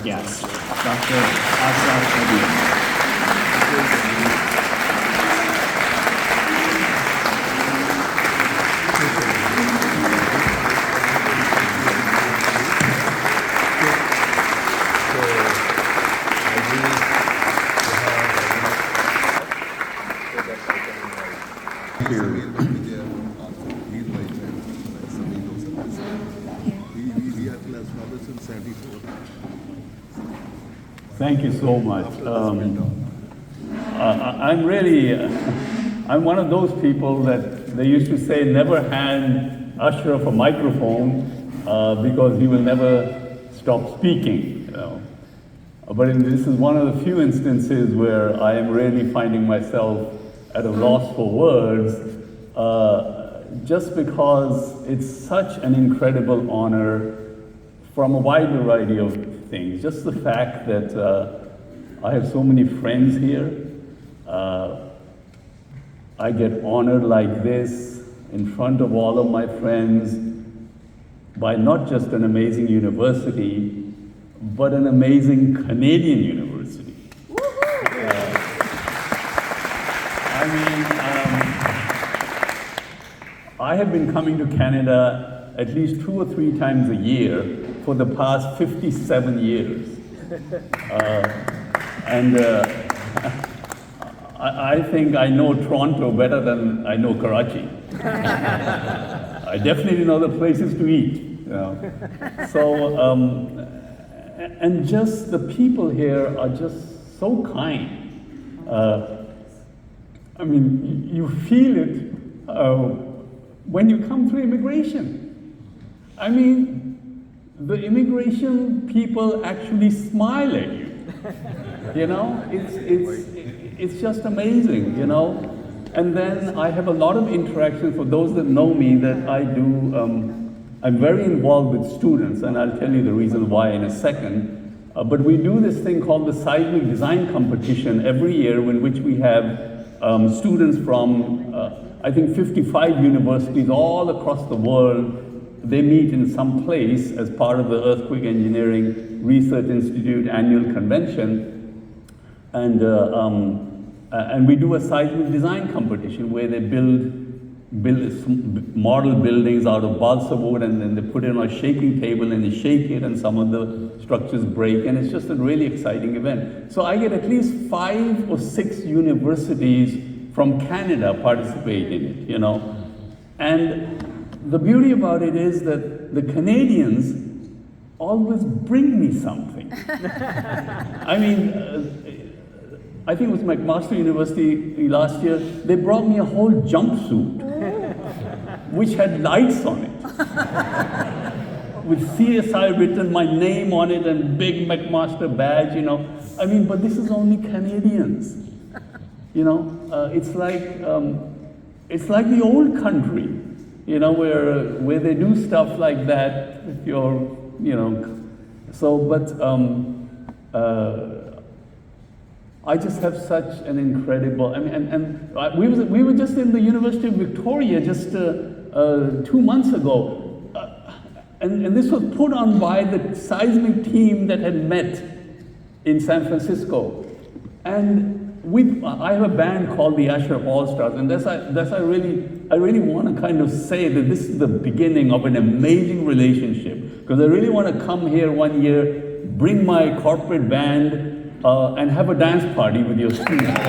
guest, Dr. Ashraf Habibullah. Thank you so much. I'm one of those people that they used to say never hand Ashraf a microphone because he will never stop speaking. You know. But this is one of the few instances where I am really finding myself at a loss for words, just because it's such an incredible honor from a wide variety of things. Just the fact that I have so many friends here. I get honored like this in front of all of my friends by not just an amazing university, but an amazing Canadian university. I have been coming to Canada at least 2 or 3 times a year for the past 57 years. I think I know Toronto better than I know Karachi. I definitely know the places to eat. You know. So, and just the people here are just so kind. I mean, you feel it when you come through immigration. I mean, the immigration people actually smile at you. You know, it's just amazing, you know. And then I have a lot of interaction. For those that know me, that I do, I'm very involved with students, and I'll tell you the reason why in a second. But we do this thing called the Seismic Design Competition every year, in which we have students from, I think 55 universities all across the world. They meet in some place as part of the Earthquake Engineering Research Institute annual convention. And we do a seismic design competition where they build model buildings out of balsa wood, and then they put it on a shaking table and they shake it, and some of the structures break, and it's just a really exciting event. So I get at least 5 or 6 universities from Canada participate in it, you know. And the beauty about it is that the Canadians always bring me something. I mean, I think it was McMaster University last year, they brought me a whole jumpsuit which had lights on it. With CSI written, my name on it, and big McMaster badge, you know. I mean, but this is only Canadians. You know, it's like the old country, you know, where they do stuff like that. If you're, you know, so. But I just have such an incredible. I mean, and we were just in the University of Victoria just 2 months ago, and this was put on by the seismic team that had met in San Francisco, and. I have a band called the Ashraf All-Stars, and I really want to kind of say that this is the beginning of an amazing relationship, because I really want to come here one year, bring my corporate band, and have a dance party with your students.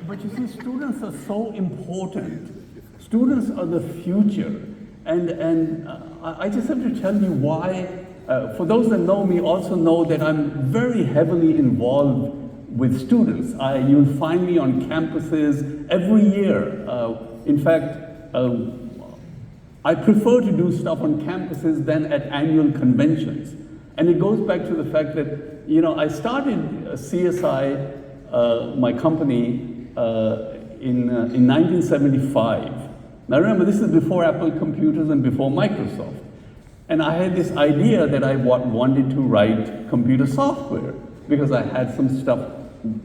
But you see, students are so important. Students are the future. And I just have to tell you why. For those that know me also know that I'm very heavily involved with students. You'll find me on campuses every year. In fact, I prefer to do stuff on campuses than at annual conventions. And it goes back to the fact that, you know, I started CSI, my company, in 1975. Now remember, this is before Apple computers and before Microsoft. And I had this idea that I wanted to write computer software, because I had some stuff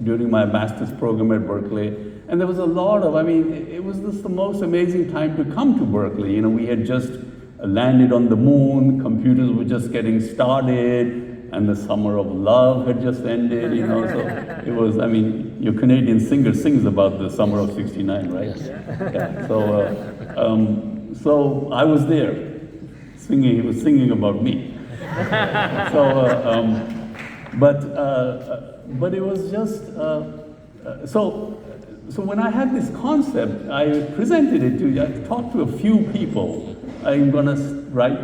during my master's program at Berkeley. And there was a lot of, it was just the most amazing time to come to Berkeley. You know, we had just landed on the moon, computers were just getting started, and the summer of love had just ended, you know, so it was, your Canadian singer sings about the summer of '69, right? Yes. Yeah, so I was there, singing, he was singing about me. But it was just, so when I had this concept, I presented it to, I talked to a few people. I'm gonna write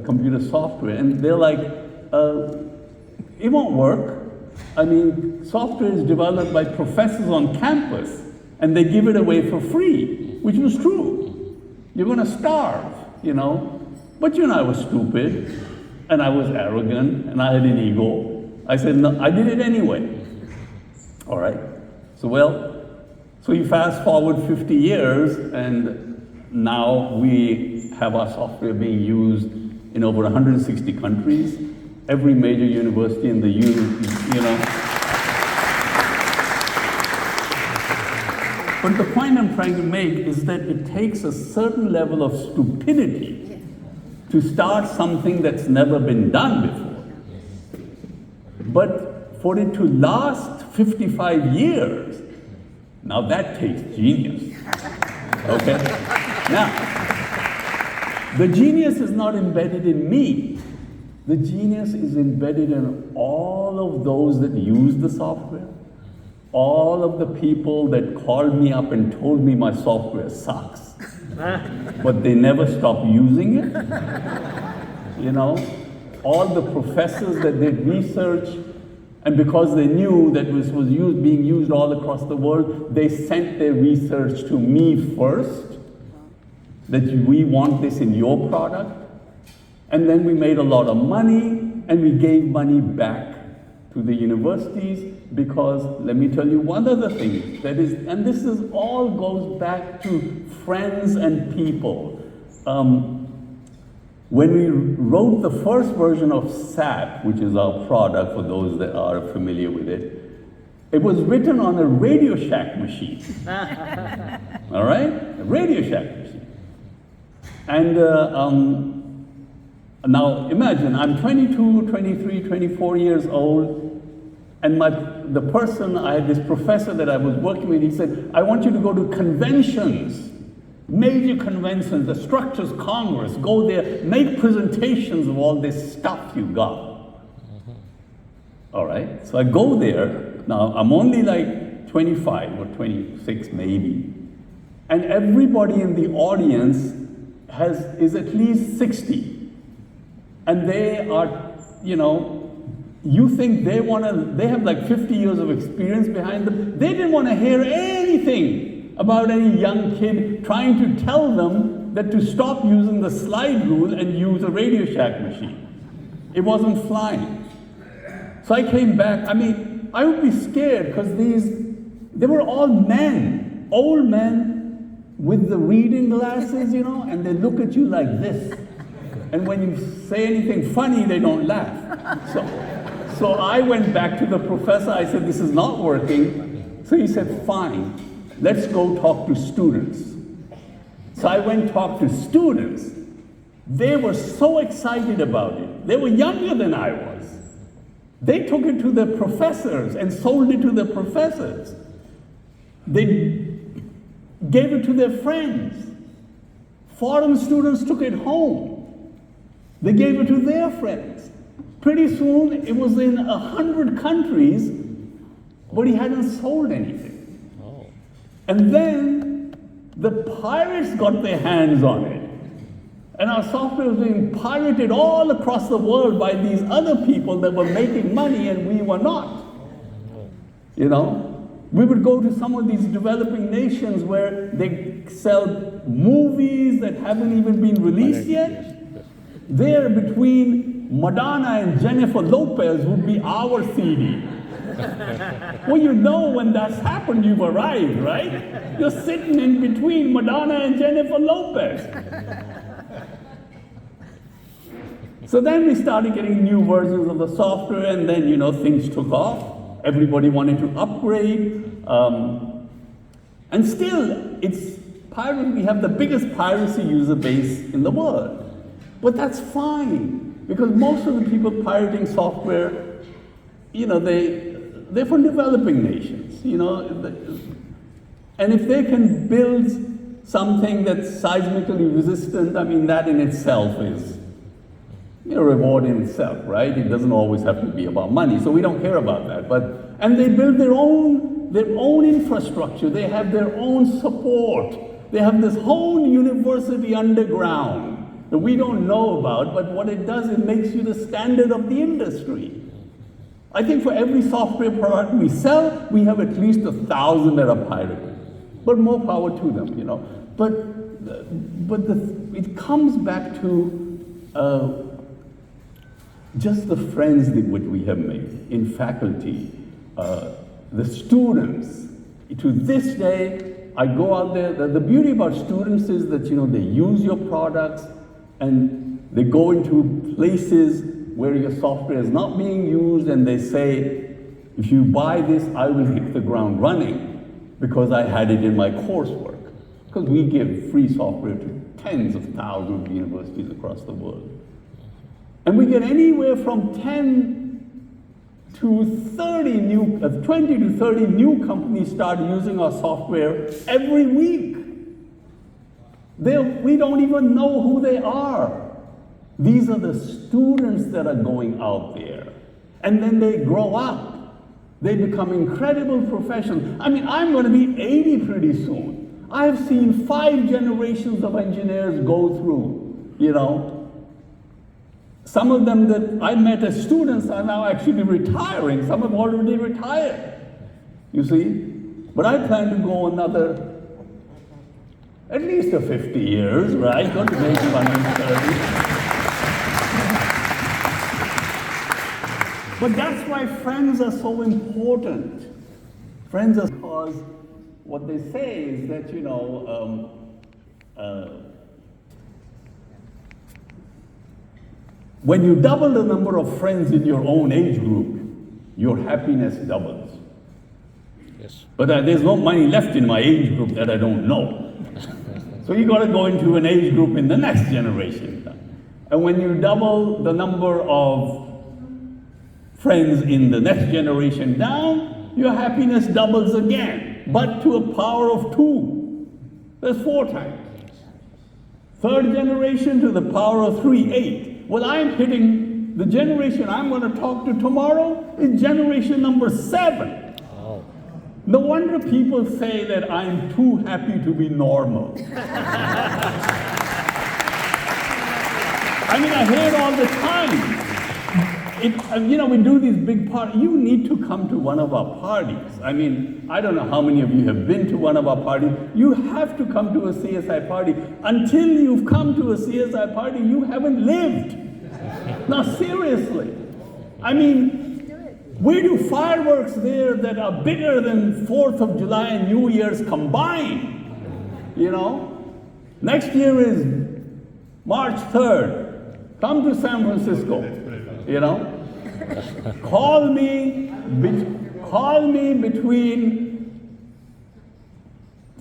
computer software, and they're like, it won't work. Software is developed by professors on campus, and they give it away for free, which was true. You're gonna starve, you know? But you know, I was stupid, and I was arrogant, and I had an ego. I said, no, I did it anyway. All right, so you fast forward 50 years, and now we have our software being used in over 160 countries, every major university in the you know. But the point I'm trying to make is that it takes a certain level of stupidity to start something that's never been done before. But for it to last 55 years, now that takes genius, okay? Now, the genius is not embedded in me. The genius is embedded in all of those that use the software, all of the people that called me up and told me my software sucks, but they never stopped using it, you know? All the professors that did research, and because they knew that this was being used all across the world, they sent their research to me first, that we want this in your product. And then we made a lot of money, and we gave money back to the universities, because let me tell you one other thing, that is, and this is all goes back to friends and people. When we wrote the first version of SAP, which is our product for those that are familiar with it, it was written on a Radio Shack machine. All right? A Radio Shack machine. And now imagine, I'm 22, 23, 24 years old, and the person, I had this professor that I was working with, he said, I want you to go to conventions, major conventions, the Structures Congress, go there, make presentations of all this stuff you got. All right, so I go there. Now, I'm only like 25 or 26 maybe, and everybody in the audience is at least 60. And they are, you know, you think they have like 50 years of experience behind them. They didn't want to hear anything about any young kid trying to tell them that to stop using the slide rule and use a Radio Shack machine. It wasn't flying. So I came back. I would be scared, because they were all men, old men with the reading glasses, you know, and they look at you like this. And when you say anything funny, they don't laugh. So I went back to the professor. I said, this is not working. So he said, fine, let's go talk to students. So I went and talked to students. They were so excited about it. They were younger than I was. They took it to the professors and sold it to the professors. They gave it to their friends. Foreign students took it home. They gave it to their friends. Pretty soon, it was in 100 countries, but he hadn't sold anything. Oh. And then the pirates got their hands on it. And our software was being pirated all across the world by these other people that were making money, and we were not. You know? We would go to some of these developing nations where they sell movies that haven't even been released yet. There, between Madonna and Jennifer Lopez would be our CD. Well, you know when that's happened, you've arrived, right? You're sitting in between Madonna and Jennifer Lopez. So then we started getting new versions of the software, and then, you know, things took off. everybody wanted to upgrade. And still, it's pirate. We have the biggest piracy user base in the world. But that's fine, because most of the people pirating software, they're from developing nations, and if they can build something that's seismically resistant, I mean, that in itself is, reward in itself, right? It doesn't always have to be about money, so we don't care about that. And they build their own infrastructure. They have their own support. They have this whole university underground that we don't know about, but what it does, it makes you the standard of the industry. I think for every software product we sell, we have at least 1,000 that are pirated. But more power to them, But it comes back to just the friends that we have made in faculty, the students. To this day, I go out there. The beauty about students is that they use your products and they go into places where your software is not being used, and they say, if you buy this, I will hit the ground running because I had it in my coursework. Because we give free software to tens of thousands of universities across the world. And we get anywhere from 10 to 20 to 30 new companies start using our software every week. We don't even know who they are. These are the students that are going out there. And then they grow up. They become incredible professionals. I mean, I'm going to be 80 pretty soon. I've seen 5 generations of engineers go through, Some of them that I met as students are now actually retiring. Some have already retired, you see. But I plan to go another, at least 50 years, right? Got to make 130. But that's why friends are so important. Friends are because what they say is that, when you double the number of friends in your own age group, your happiness doubles. Yes. But there's no money left in my age group that I don't know. So you got to go into an age group in the next generation. And when you double the number of friends in the next generation down, your happiness doubles again, but to a power of 2. That's 4 times. Third generation to the power of 3, 8. Well, I'm hitting the generation I'm going to talk to tomorrow is generation number 7. Oh. No wonder people say that I'm too happy to be normal. I mean, I hear it all the time. We do these big parties. You need to come to one of our parties. I mean, I don't know how many of you have been to one of our parties. You have to come to a CSI party. Until you've come to a CSI party, you haven't lived. Now, seriously. I mean, we do fireworks there that are bigger than 4th of July and New Year's combined. Next year is March 3rd. Come to San Francisco. Call me between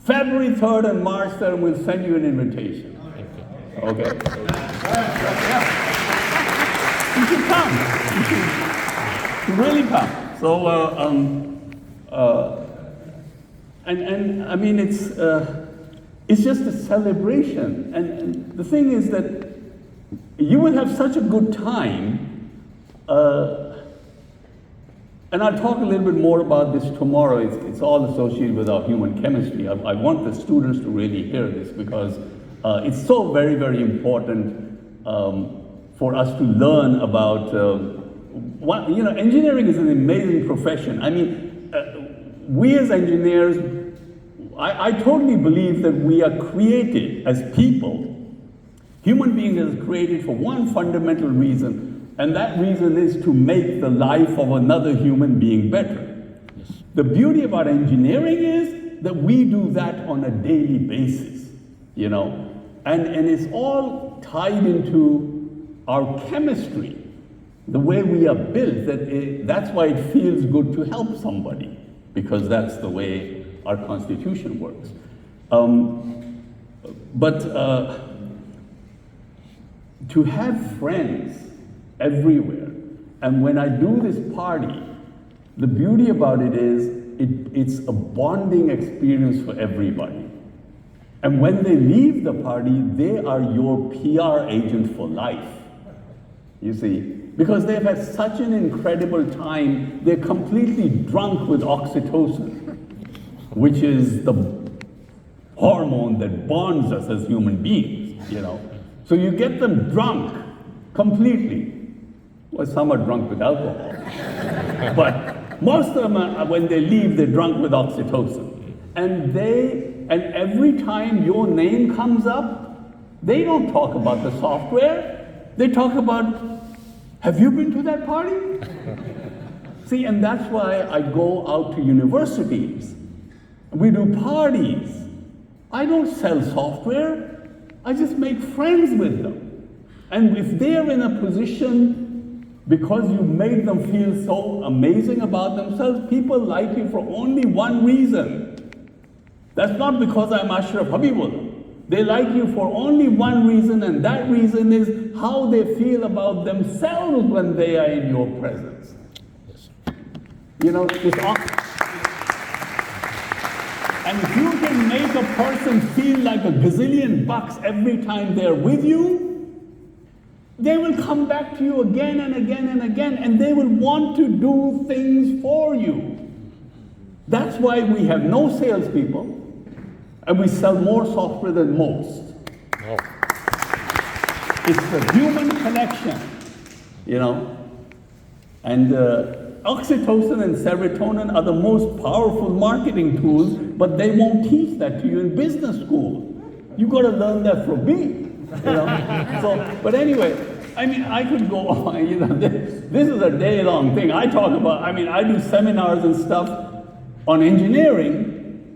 February 3rd and March 3rd, and we'll send you an invitation. Okay? You should come. You should really come. So, and I mean, it's just a celebration. And the thing is that you will have such a good time. And I'll talk a little bit more about this tomorrow. It's all associated with our human chemistry. I want the students to really hear this because it's so very, very important for us to learn about engineering is an amazing profession. I mean, we as engineers, I totally believe that we are created as people. Human beings are created for one fundamental reason, and that reason is to make the life of another human being better. Yes. The beauty about engineering is that we do that on a daily basis, and it's all tied into our chemistry. the way we are built, that's why it feels good to help somebody, because that's the way our Constitution works. But to have friends everywhere, and when I do this party, the beauty about it is it's a bonding experience for everybody. And when they leave the party, they are your PR agent for life, you see. Because they've had such an incredible time, they're completely drunk with oxytocin, which is the hormone that bonds us as human beings, you know. So you get them drunk completely. Well, some are drunk with alcohol. But most of them, when they leave, they're drunk with oxytocin. And every time your name comes up, they don't talk about the software. They talk about, have you been to that party? See, and that's why I go out to universities. We do parties. I don't sell software. I just make friends with them. And if they're in a position, because you made them feel so amazing about themselves, people like you for only one reason. That's not because I'm Ashraf Habibullah. They like you for only one reason, and that reason is how they feel about themselves when they are in your presence. You know, and if you can make a person feel like a gazillion bucks every time they're with you, they will come back to you again and again and again, and they will want to do things for you. That's why we have no salespeople, and we sell more software than most. Oh. It's the human connection, you know. And oxytocin and serotonin are the most powerful marketing tools, but they won't teach that to you in business school. You got to learn that from me. You know? So, but anyway, I mean, I could go on, you know, this is a day-long thing. I do seminars and stuff on engineering.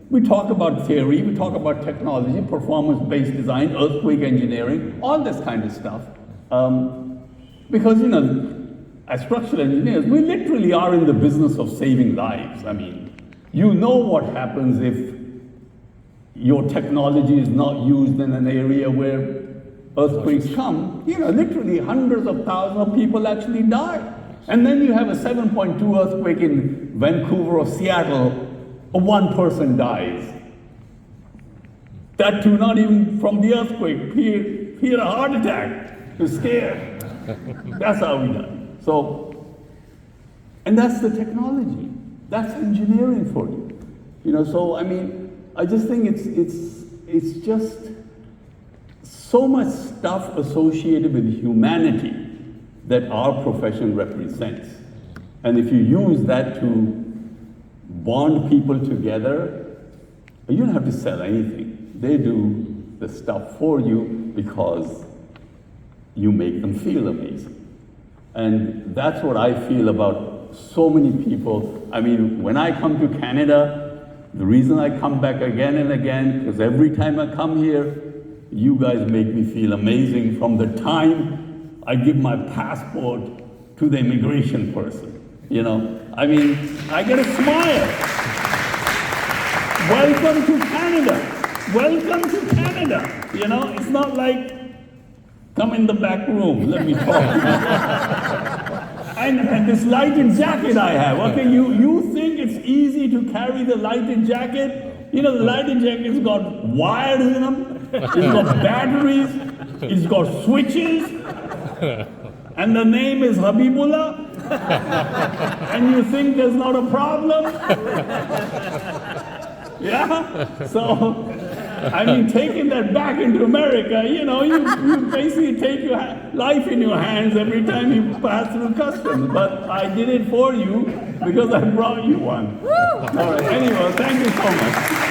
We talk about theory, we talk about technology, performance-based design, earthquake engineering, all this kind of stuff. Because, you know, as structural engineers, we literally are in the business of saving lives. I mean, you know what happens if your technology is not used in an area where earthquakes come. You know, literally hundreds of thousands of people actually die. And then you have a 7.2 earthquake in Vancouver or Seattle, one person dies. That too, not even from the earthquake. He had a heart attack. He was scared. That's how we die. So, and that's the technology. That's engineering for you. You know, so I mean, I just think it's just so much stuff associated with humanity that our profession represents. And if you use that to bond people together, you don't have to sell anything. They do the stuff for you because you make them feel amazing. And that's what I feel about so many people. I mean, when I come to Canada, the reason I come back again and again, because every time I come here, you guys make me feel amazing from the time I give my passport to the immigration person. You know, I mean, I get a smile. Welcome to Canada. Welcome to Canada. You know, it's not like, come in the back room, let me talk. And this lighted jacket I have, okay, you think it's easy to carry the lighted jacket? You know, the lighted jacket's got wires in them, it's got batteries, it's got switches, and the name is Habibullah, and you think there's not a problem? Yeah? So, I mean, taking that back into America, you know, you basically take your life in your hands every time you pass through customs. But I did it for you because I brought you one. All right, anyway, thank you so much.